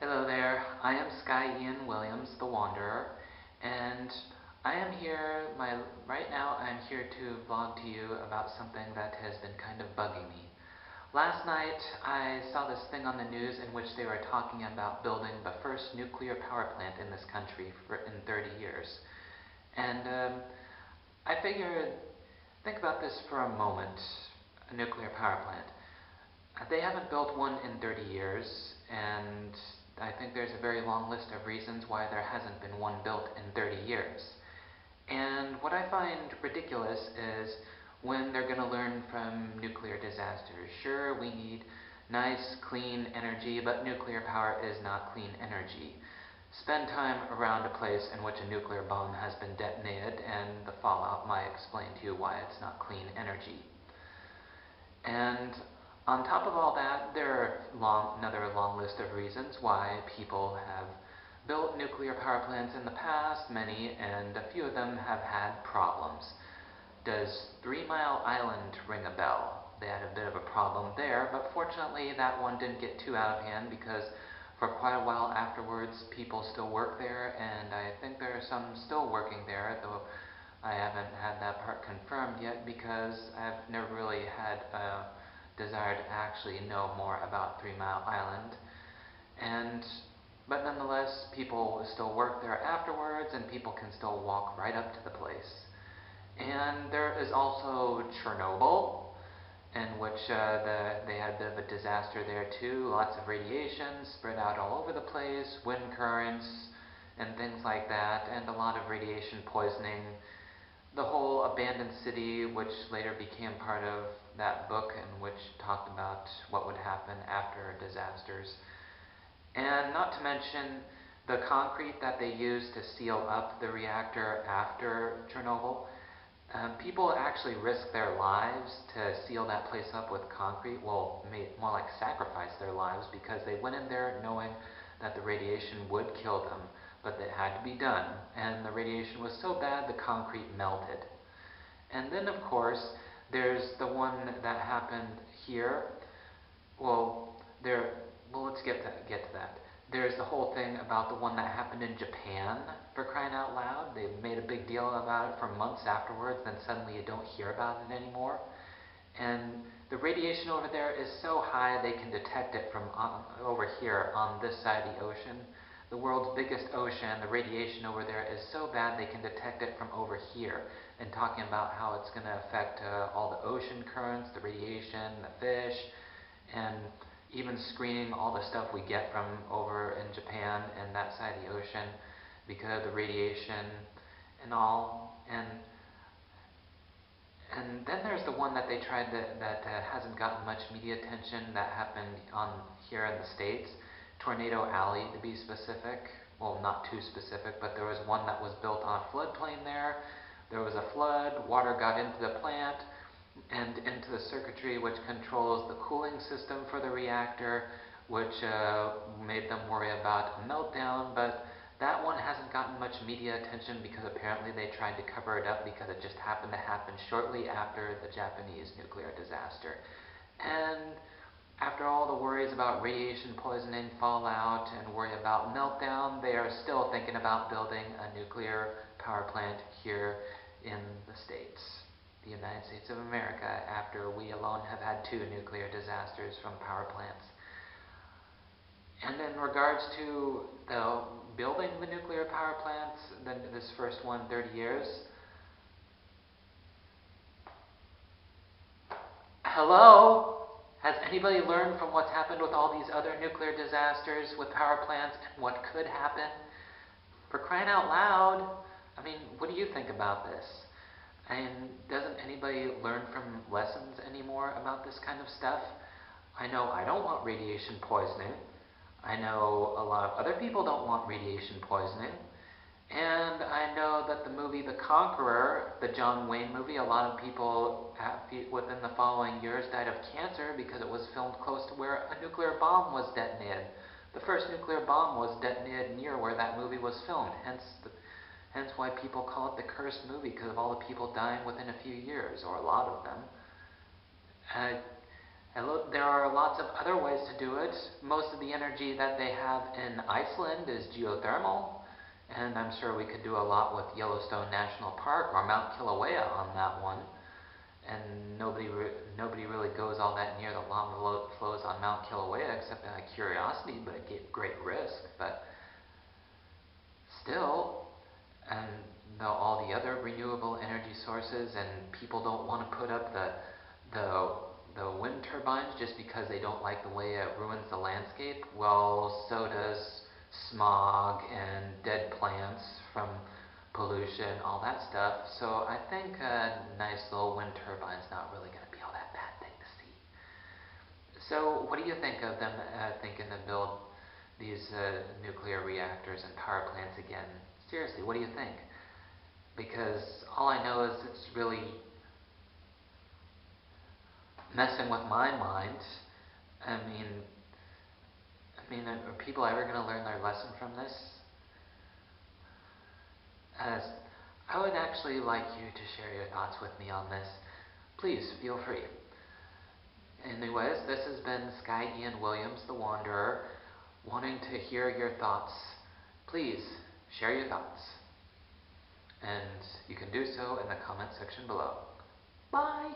Hello there, I am SkyIanWilliamsTheWanderer, and I am here, right now I'm here to vlog to you about something that has been kind of bugging me. Last night I saw this thing on the news in which they were talking about building the first nuclear power plant in this country in 30 years. And I figured, think about this for a moment, a nuclear power plant. They haven't built one in 30 years, and I think there's a very long list of reasons why there hasn't been one built in 30 years. And what I find ridiculous is when they're going to learn from nuclear disasters. Sure, we need nice, clean energy, but nuclear power is not clean energy. Spend time around a place in which a nuclear bomb has been detonated, and the fallout might explain to you why it's not clean energy. And on top of all that, there are another long list of reasons why people have built nuclear power plants in the past, many, and a few of them have had problems. Does 3 Mile Island ring a bell? They had a bit of a problem there, but fortunately that one didn't get too out of hand because for quite a while afterwards people still work there, and I think there are some still working there, though I haven't had that part confirmed yet because I've never really had a desire to actually know more about 3 Mile Island. But nonetheless, people still work there afterwards, and people can still walk right up to the place. And there is also Chernobyl, in which they had a bit of a disaster there too. Lots of radiation spread out all over the place, wind currents, and things like that, and a lot of radiation poisoning. The whole abandoned city, which later became part of that book and which talked about what would happen after disasters. And not to mention the concrete that they used to seal up the reactor after Chernobyl. People actually risked their lives to seal that place up with concrete. Well, more like sacrifice their lives because they went in there knowing that the radiation would kill them, but it had to be done. And the radiation was so bad the concrete melted. And then, of course, there's the one that happened here. Well, let's get to that. There's the whole thing about the one that happened in Japan, for crying out loud. They made a big deal about it for months afterwards, then suddenly you don't hear about it anymore. And the radiation over there is so high they can detect it from over here on this side of the ocean. The world's biggest ocean, the radiation over there is so bad they can detect it from over here, and talking about how it's going to affect all the ocean currents, the radiation, the fish, and even screening all the stuff we get from over in Japan and that side of the ocean because of the radiation and all. And then there's the one that they tried that hasn't gotten much media attention that happened here in the States, Tornado Alley to be specific. Well, not too specific, but there was one that was built on a floodplain there. There was a flood, water got into the plant and into the circuitry which controls the cooling system for the reactor, which made them worry about a meltdown, but that one hasn't gotten much media attention because apparently they tried to cover it up because it just happened to happen shortly after the Japanese nuclear disaster. And after all the worries about radiation poisoning, fallout, and worry about meltdown, they are still thinking about building a nuclear power plant here in the States, the United States of America, after we alone have had 2 nuclear disasters from power plants. And in regards to building the nuclear power plants, this first one, 30 years. Hello? Has anybody learned from what's happened with all these other nuclear disasters with power plants and what could happen? For crying out loud, I mean, what do you think about this? And doesn't anybody learn from lessons anymore about this kind of stuff? I know I don't want radiation poisoning. I know a lot of other people don't want radiation poisoning. And I know that the movie The Conqueror, the John Wayne movie, a lot of people within the following years died of cancer because it was filmed close to where a nuclear bomb was detonated. The first nuclear bomb was detonated near where that movie was filmed, hence why people call it the cursed movie, because of all the people dying within a few years, or a lot of them. There are lots of other ways to do it. Most of the energy that they have in Iceland is geothermal, and I'm sure we could do a lot with Yellowstone National Park or Mount Kilauea on that one. And nobody really goes all that near the lava flows on Mount Kilauea except out of curiosity, but at great risk. But still, and all the other renewable energy sources, and people don't want to put up the the wind turbines just because they don't like the way it ruins the landscape. Well, so does smog and dead plants from pollution, all that stuff. So I think a nice little wind turbine's not really going to be all that bad thing to see. So what do you think of them thinking to build these nuclear reactors and power plants again? Seriously, what do you think? Because all I know is it's really messing with my mind. I mean, are people ever going to learn their lesson from this? As I would actually like you to share your thoughts with me on this. Please feel free. Anyways, this has been Sky Ian Williams, the Wanderer, wanting to hear your thoughts. Please share your thoughts. And you can do so in the comment section below. Bye!